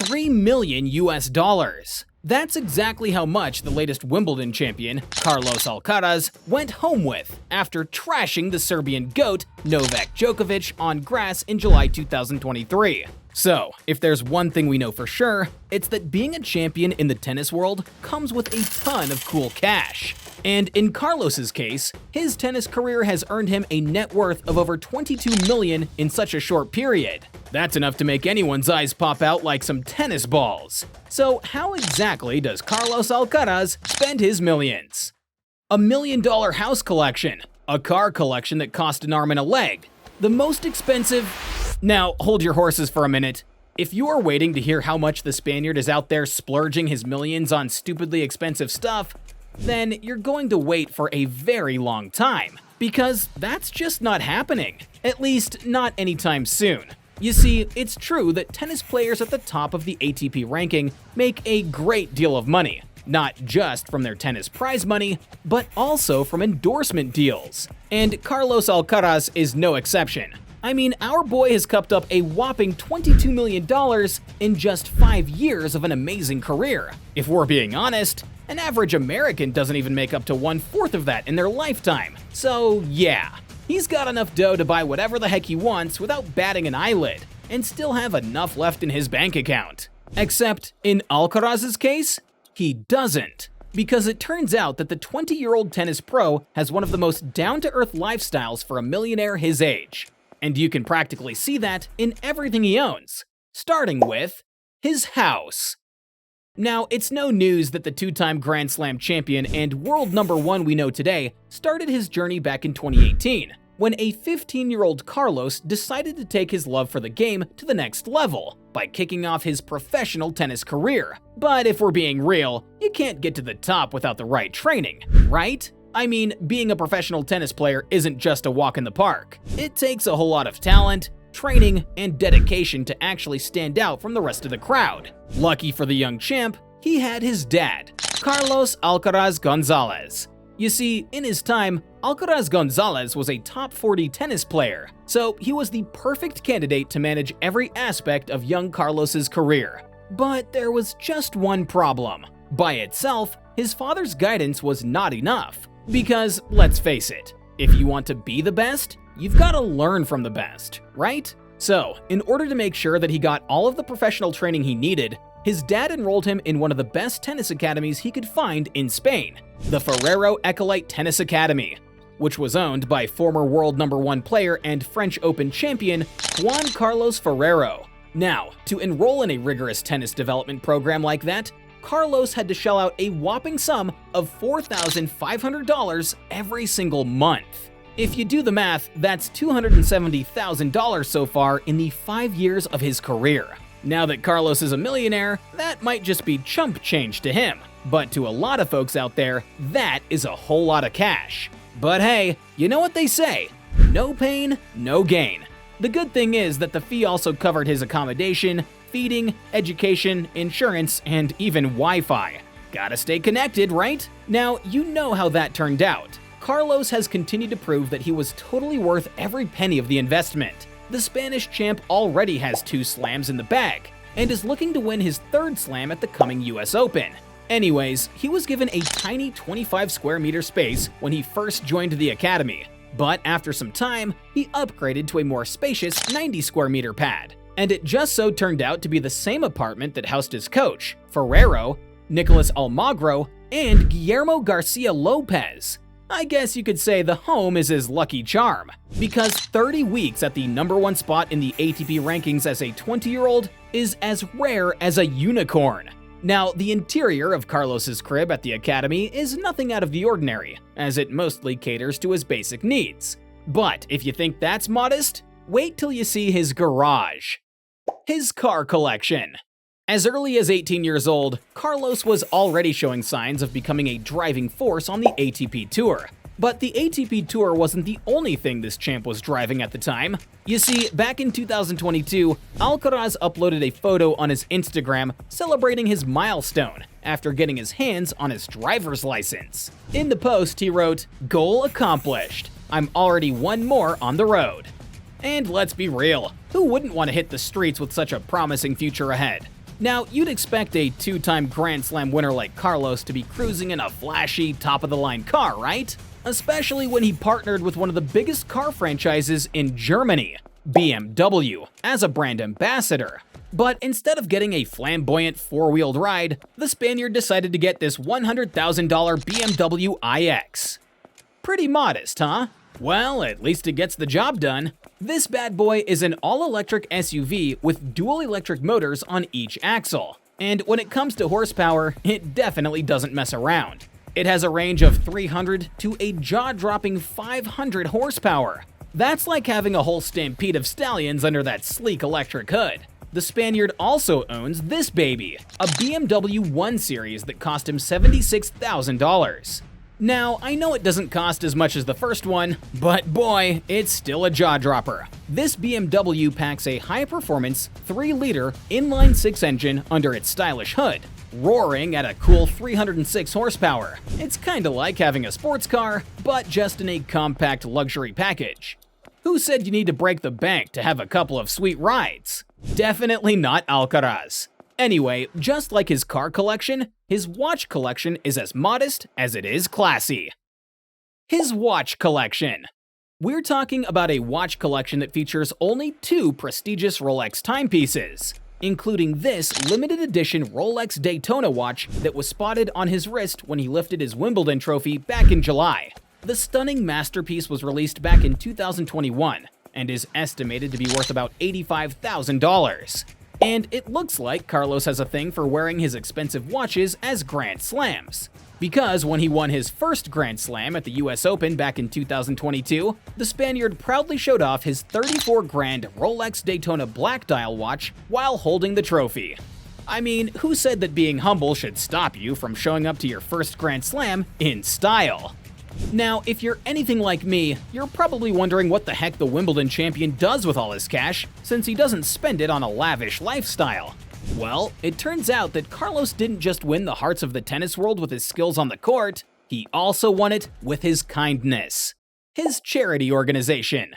3 million US dollars. That's exactly how much the latest Wimbledon champion, Carlos Alcaraz, went home with after trashing the Serbian GOAT, Novak Djokovic, on grass in July 2023. So, if there's one thing we know for sure, it's that being a champion in the tennis world comes with a ton of cool cash. And in Carlos's case, his tennis career has earned him a net worth of over 22 million in such a short period. That's enough to make anyone's eyes pop out like some tennis balls. So how exactly does Carlos Alcaraz spend his millions? $1 million house collection, a car collection that cost an arm and a leg, the most expensive... Now, hold your horses for a minute. If you are waiting to hear how much the Spaniard is out there splurging his millions on stupidly expensive stuff, then you're going to wait for a very long time, because that's just not happening. At least, not anytime soon. You see, it's true that tennis players at the top of the ATP ranking make a great deal of money, not just from their tennis prize money, but also from endorsement deals. And Carlos Alcaraz is no exception. I mean, our boy has cupped up a whopping $22 million in just 5 years of an amazing career. If we're being honest, an average American doesn't even make up to 1/4 of that in their lifetime. So yeah, he's got enough dough to buy whatever the heck he wants without batting an eyelid, and still have enough left in his bank account. Except, in Alcaraz's case, he doesn't. Because it turns out that the 20-year-old tennis pro has one of the most down-to-earth lifestyles for a millionaire his age. And you can practically see that in everything he owns, starting with his house. Now, it's no news that the two-time Grand Slam champion and world #1 we know today started his journey back in 2018, when a 15-year-old Carlos decided to take his love for the game to the next level by kicking off his professional tennis career. But if we're being real, you can't get to the top without the right training, right? I mean, being a professional tennis player isn't just a walk in the park. It takes a whole lot of talent, training, and dedication to actually stand out from the rest of the crowd. Lucky for the young champ, he had his dad, Carlos Alcaraz Gonzalez. You see, in his time, Alcaraz Gonzalez was a top 40 tennis player, so he was the perfect candidate to manage every aspect of young Carlos's career. But there was just one problem. By itself, his father's guidance was not enough. Because, let's face it, if you want to be the best, you've got to learn from the best, right? So, in order to make sure that he got all of the professional training he needed, his dad enrolled him in one of the best tennis academies he could find in Spain, the Ferrero Ecolite Tennis Academy, which was owned by former world #1 player and French Open champion Juan Carlos Ferrero. Now, to enroll in a rigorous tennis development program like that, Carlos had to shell out a whopping sum of $4,500 every single month. If you do the math, that's $270,000 so far in the 5 years of his career. Now that Carlos is a millionaire, that might just be chump change to him, but to a lot of folks out there, that is a whole lot of cash. But hey, you know what they say, no pain, no gain. The good thing is that the fee also covered his accommodation, feeding, education, insurance, and even Wi-Fi. Gotta stay connected, right? Now, you know how that turned out. Carlos has continued to prove that he was totally worth every penny of the investment. The Spanish champ already has 2 slams in the bag, and is looking to win his 3rd slam at the coming US Open. Anyways, he was given a tiny 25 square meter space when he first joined the academy, but after some time, he upgraded to a more spacious 90 square meter pad. And it just so turned out to be the same apartment that housed his coach, Ferrero, Nicolas Almagro, and Guillermo Garcia Lopez. I guess you could say the home is his lucky charm, because 30 weeks at the #1 spot in the ATP rankings as a 20-year-old is as rare as a unicorn. Now, the interior of Carlos's crib at the academy is nothing out of the ordinary, as it mostly caters to his basic needs. But if you think that's modest, wait till you see his garage. His car collection. As early as 18 years old, Carlos was already showing signs of becoming a driving force on the ATP Tour. But the ATP Tour wasn't the only thing this champ was driving at the time. You see, back in 2022, Alcaraz uploaded a photo on his Instagram celebrating his milestone after getting his hands on his driver's license. In the post, he wrote, "Goal accomplished. I'm already one more on the road." And let's be real, who wouldn't want to hit the streets with such a promising future ahead? Now, you'd expect a two-time Grand Slam winner like Carlos to be cruising in a flashy, top-of-the-line car, right? Especially when he partnered with one of the biggest car franchises in Germany, BMW, as a brand ambassador. But instead of getting a flamboyant four-wheeled ride, the Spaniard decided to get this $100,000 BMW iX. Pretty modest, huh? Well, at least it gets the job done. This bad boy is an all-electric SUV with dual electric motors on each axle. And when it comes to horsepower, it definitely doesn't mess around. It has a range of 300 to a jaw-dropping 500 horsepower. That's like having a whole stampede of stallions under that sleek electric hood. The Spaniard also owns this baby, a BMW 1 Series that cost him $76,000. Now, I know it doesn't cost as much as the first one, but boy, it's still a jaw-dropper. This BMW packs a high-performance 3-liter inline-6 engine under its stylish hood, roaring at a cool 306 horsepower. It's kinda like having a sports car, but just in a compact luxury package. Who said you need to break the bank to have a couple of sweet rides? Definitely not Alcaraz. Anyway, just like his car collection, his watch collection is as modest as it is classy. His watch collection. We're talking about a watch collection that features only 2 prestigious Rolex timepieces, including this limited edition Rolex Daytona watch that was spotted on his wrist when he lifted his Wimbledon trophy back in July. The stunning masterpiece was released back in 2021 and is estimated to be worth about $85,000. And it looks like Carlos has a thing for wearing his expensive watches as Grand Slams. Because when he won his first Grand Slam at the US Open back in 2022, the Spaniard proudly showed off his 34 grand Rolex Daytona Black Dial watch while holding the trophy. I mean, who said that being humble should stop you from showing up to your first Grand Slam in style? Now, if you're anything like me, you're probably wondering what the heck the Wimbledon champion does with all his cash, since he doesn't spend it on a lavish lifestyle. Well, it turns out that Carlos didn't just win the hearts of the tennis world with his skills on the court, he also won it with his kindness. His charity organization.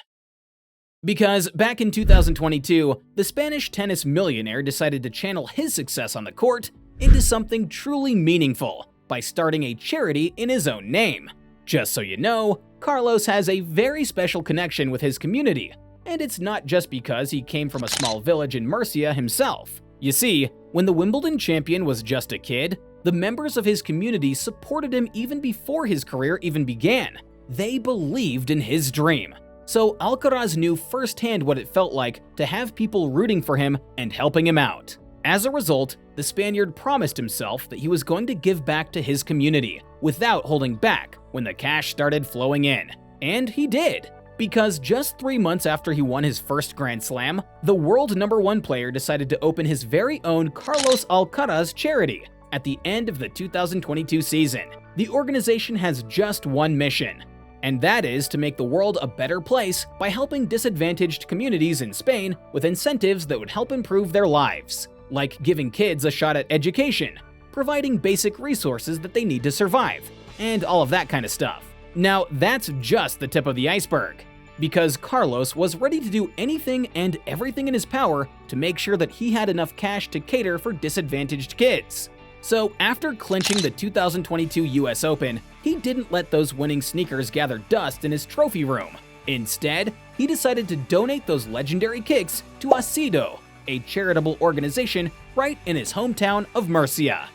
Because back in 2022, the Spanish tennis millionaire decided to channel his success on the court into something truly meaningful by starting a charity in his own name. Just so you know, Carlos has a very special connection with his community, and it's not just because he came from a small village in Murcia himself. You see, when the Wimbledon champion was just a kid, the members of his community supported him even before his career even began. They believed in his dream. So Alcaraz knew firsthand what it felt like to have people rooting for him and helping him out. As a result, the Spaniard promised himself that he was going to give back to his community without holding back when the cash started flowing in. And he did. Because just 3 months after he won his first Grand Slam, the world #1 player decided to open his very own Carlos Alcaraz charity at the end of the 2022 season. The organization has just one mission, and that is to make the world a better place by helping disadvantaged communities in Spain with incentives that would help improve their lives, like giving kids a shot at education, providing basic resources that they need to survive, and all of that kind of stuff. Now, that's just the tip of the iceberg, because Carlos was ready to do anything and everything in his power to make sure that he had enough cash to cater for disadvantaged kids. So after clinching the 2022 US Open, he didn't let those winning sneakers gather dust in his trophy room. Instead, he decided to donate those legendary kicks to Asido, a charitable organization right in his hometown of Murcia.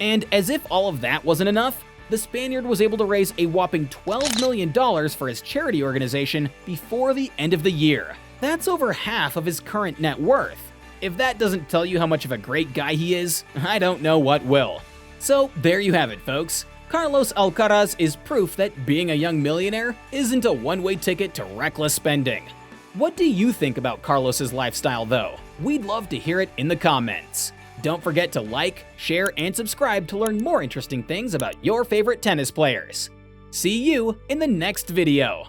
And as if all of that wasn't enough, the Spaniard was able to raise a whopping $12 million for his charity organization before the end of the year. That's over half of his current net worth. If that doesn't tell you how much of a great guy he is, I don't know what will. So there you have it, folks. Carlos Alcaraz is proof that being a young millionaire isn't a one-way ticket to reckless spending. What do you think about Carlos's lifestyle, though? We'd love to hear it in the comments. Don't forget to like, share, and subscribe to learn more interesting things about your favorite tennis players. See you in the next video.